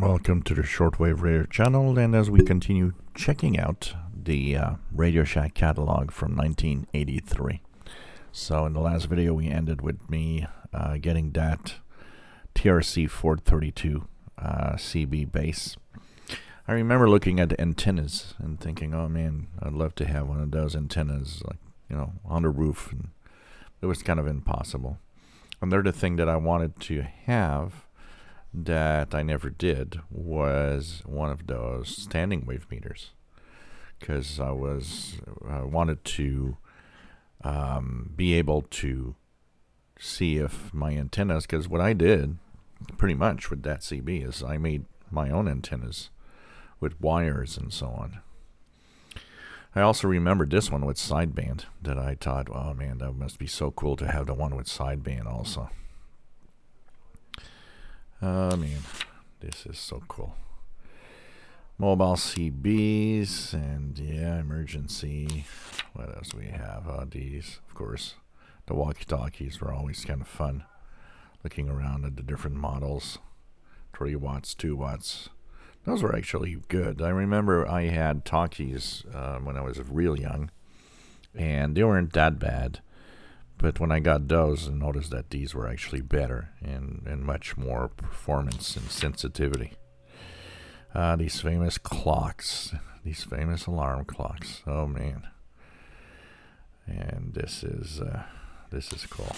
Welcome to the Shortwave Radio channel, and as we continue checking out the Radio Shack catalog from 1983. So in the last video we ended with me getting that TRC 432 CB bass. I remember looking at the antennas and thinking, oh man, I'd love to have one of those antennas, like, you know, on the roof, and it was kind of impossible. Another thing that I wanted to have that I never did was one of those standing wave meters, because I wanted to be able to see if my antennas, because what I did pretty much with that CB is I made my own antennas with wires and so on. I also remembered this one with sideband that I thought, oh man, that must be so cool to have the one with sideband also. Man, this is so cool. Mobile CBs, and yeah, emergency. What else do we have? These, of course. The Walkie-Talkies were always kind of fun. Looking around at the different models. 3 watts, 2 watts. Those were actually good. I remember I had talkies when I was real young, and they weren't that bad. But when I got those, I noticed that these were actually better and much more performance and sensitivity. These famous clocks, these famous alarm clocks. Oh man! And this is cool.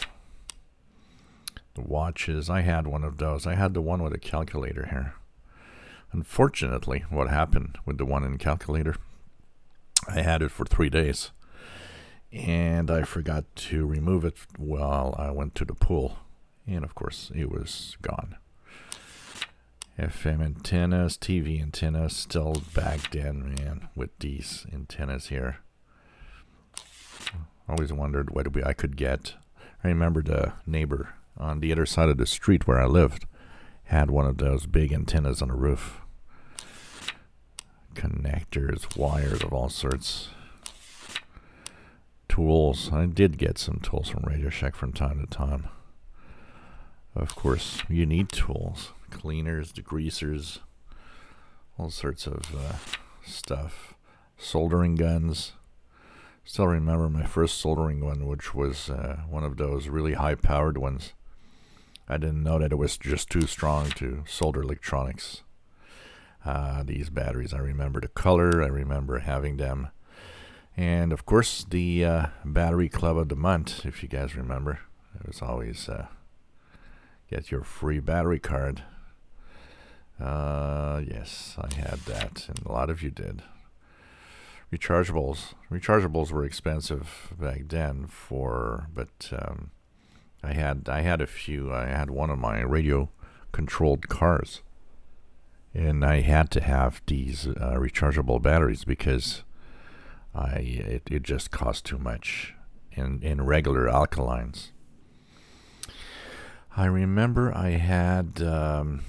The watches. I had one of those. I had the one with a calculator here. Unfortunately, what happened with the one in calculator? I had it for 3 days. And I forgot to remove it while I went to the pool. And of course, it was gone. FM antennas, TV antennas, still back then, man, with these antennas here. Always wondered what I could get. I remember the neighbor on the other side of the street where I lived had one of those big antennas on the roof. Connectors, wires of all sorts. Tools. I did get some tools from Radio Shack from time to time. Of course, you need tools. Cleaners, degreasers, all sorts of stuff. Soldering guns. Still remember my first soldering gun, which was one of those really high-powered ones. I didn't know that it was just too strong to solder electronics. These batteries, I remember the color. I remember having them. And, of course, the Battery Club of the Month, if you guys remember. It was always get your free battery card. Yes, I had that, and a lot of you did. Rechargeables. Rechargeables were expensive back then, but I had a few. I had one of my radio-controlled cars, and I had to have these rechargeable batteries because it just cost too much in regular alkalines. I remember I had the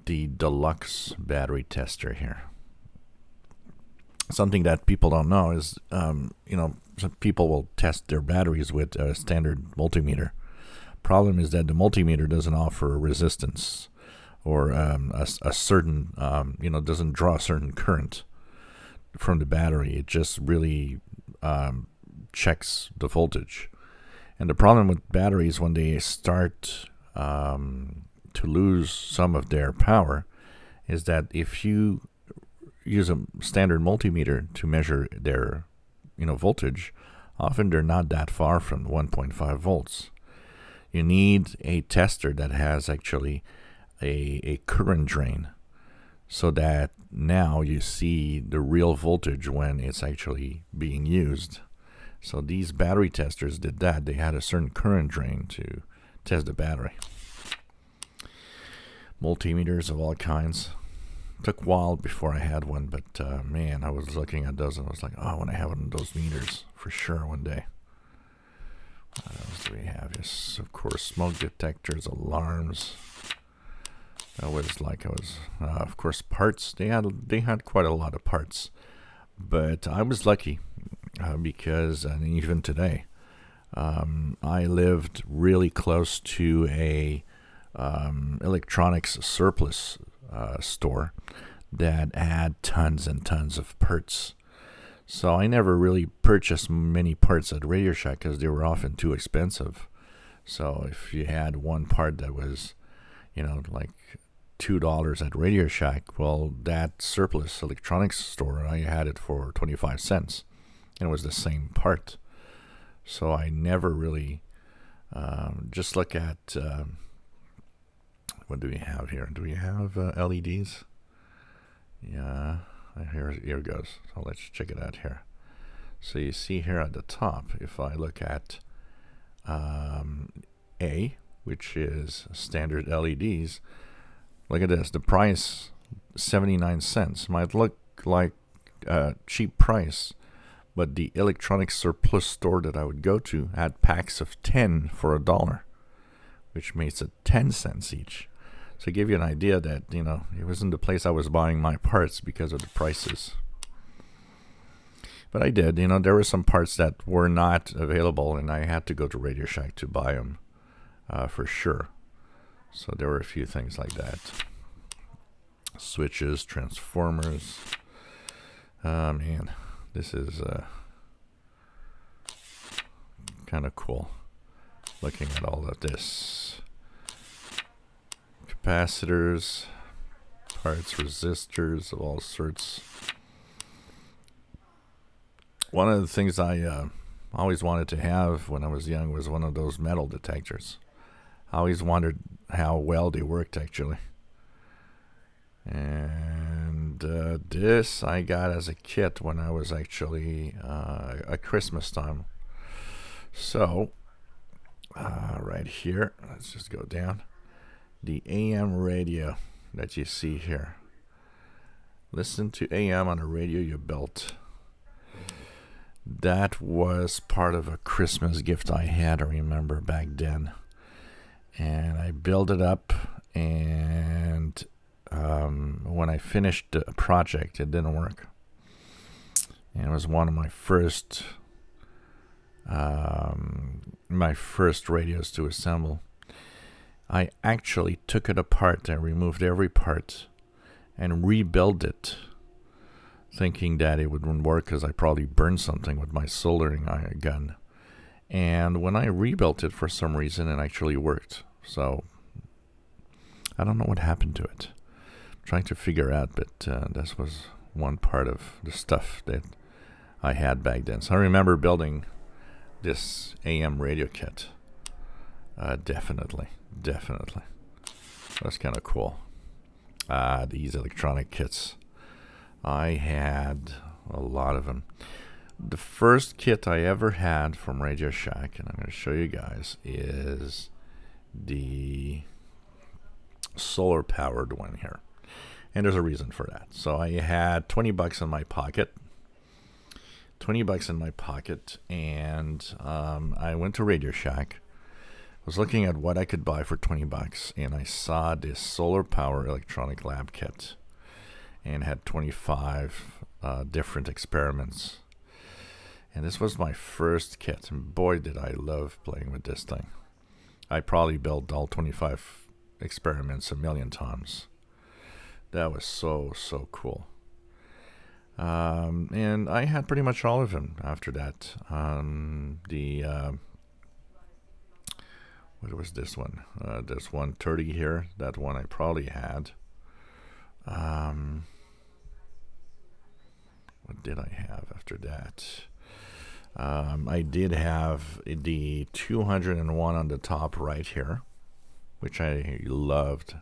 deluxe battery tester here. Something that people don't know is, some people will test their batteries with a standard multimeter. Problem is that the multimeter doesn't offer resistance or a certain, doesn't draw a certain current from the battery. It just really checks the voltage. And the problem with batteries when they start to lose some of their power is that if you use a standard multimeter to measure their voltage, often they're not that far from 1.5 volts. You need a tester that has actually a current drain, so that now you see the real voltage when it's actually being used. So these battery testers did that. They had a certain current drain to test the battery. Multimeters of all kinds. Took a while before I had one, but man, I was looking at those and I was like, oh, I want to have one of those meters for sure one day. What else do we have? Yes, of course, smoke detectors, alarms. Of course, parts. They had quite a lot of parts, but I was lucky because, and even today, I lived really close to a electronics surplus store that had tons and tons of parts. So I never really purchased many parts at Radio Shack because they were often too expensive. So if you had one part that was, like $2 at Radio Shack, well, that surplus electronics store, I had it for 25 cents. And it was the same part. So I never really, just look at, what do we have here? Do we have LEDs? Yeah, here it goes. So let's check it out here. So you see here at the top, if I look at A, which is standard LEDs, look at this. The price, 79 cents. Might look like a cheap price, but the electronics surplus store that I would go to had packs of 10 for $1, which makes it 10 cents each. So to give you an idea that, it wasn't the place I was buying my parts because of the prices. But I did, there were some parts that were not available, and I had to go to Radio Shack to buy them for sure. So there were a few things like that. Switches, transformers. Man, this is kind of cool looking at all of this. Capacitors, parts, resistors of all sorts. One of the things I always wanted to have when I was young was one of those metal detectors. I always wondered how well they worked, actually. And this I got as a kit when I was actually at Christmas time. So, right here, let's just go down. The AM radio that you see here. Listen to AM on a radio you built. That was part of a Christmas gift I had, I remember, back then. And I built it up, and when I finished the project, it didn't work. And it was one of my first radios to assemble. I actually took it apart and removed every part and rebuilt it, thinking that it wouldn't work because I probably burned something with my soldering iron gun. And when I rebuilt it, for some reason, it actually worked. So I don't know what happened to it. I'm trying to figure out, but this was one part of the stuff that I had back then. So I remember building this AM radio kit. Definitely. That's kind of cool. These electronic kits. I had a lot of them. The first kit I ever had from Radio Shack, and I'm going to show you guys, is the solar powered one here. And there's a reason for that. So I had $20 in my pocket. And I went to Radio Shack. Was looking at what I could buy for $20, and I saw this solar power electronic lab kit, and had 25 different experiments. And this was my first kit, and boy did I love playing with this thing. I probably built all 25 experiments a million times. That was so cool. And I had pretty much all of them after that. What was this one? There's 130 here. That one I probably had. What did I have after that? I did have the 201 on the top right here, which I loved.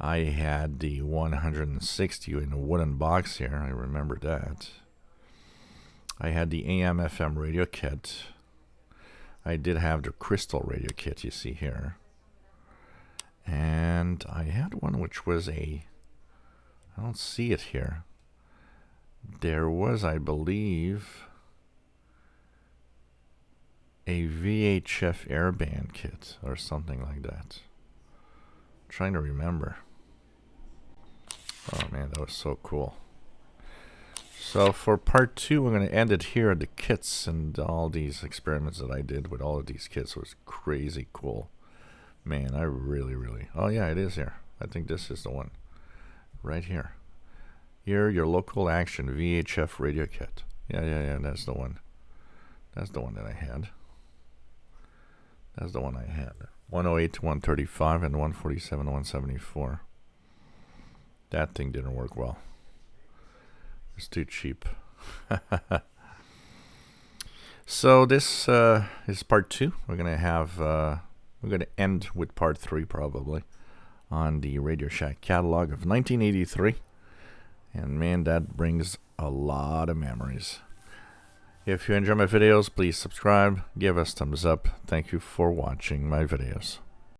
I had the 160 in a wooden box here. I remember that. I had the AM FM radio kit. I did have the crystal radio kit you see here. And I had one which was I don't see it here. There was, I believe, a VHF airband kit or something like that. I'm trying to remember. Oh man, that was so cool. So for part 2, we're going to end it here. The kits and all these experiments that I did with all of these kits was crazy cool. Man, I really... Oh yeah, it is here. I think this is the one. Right here. Here, your local action VHF radio kit. Yeah, that's the one. That's the one that I had. That's the one I had. 108 to 135 and 147 to 174. That thing didn't work well. It's too cheap. So this is part 2. We're gonna end with part 3 probably on the Radio Shack catalog of 1983. And man, that brings a lot of memories. If you enjoy my videos, please subscribe, give us thumbs up. Thank you for watching my videos.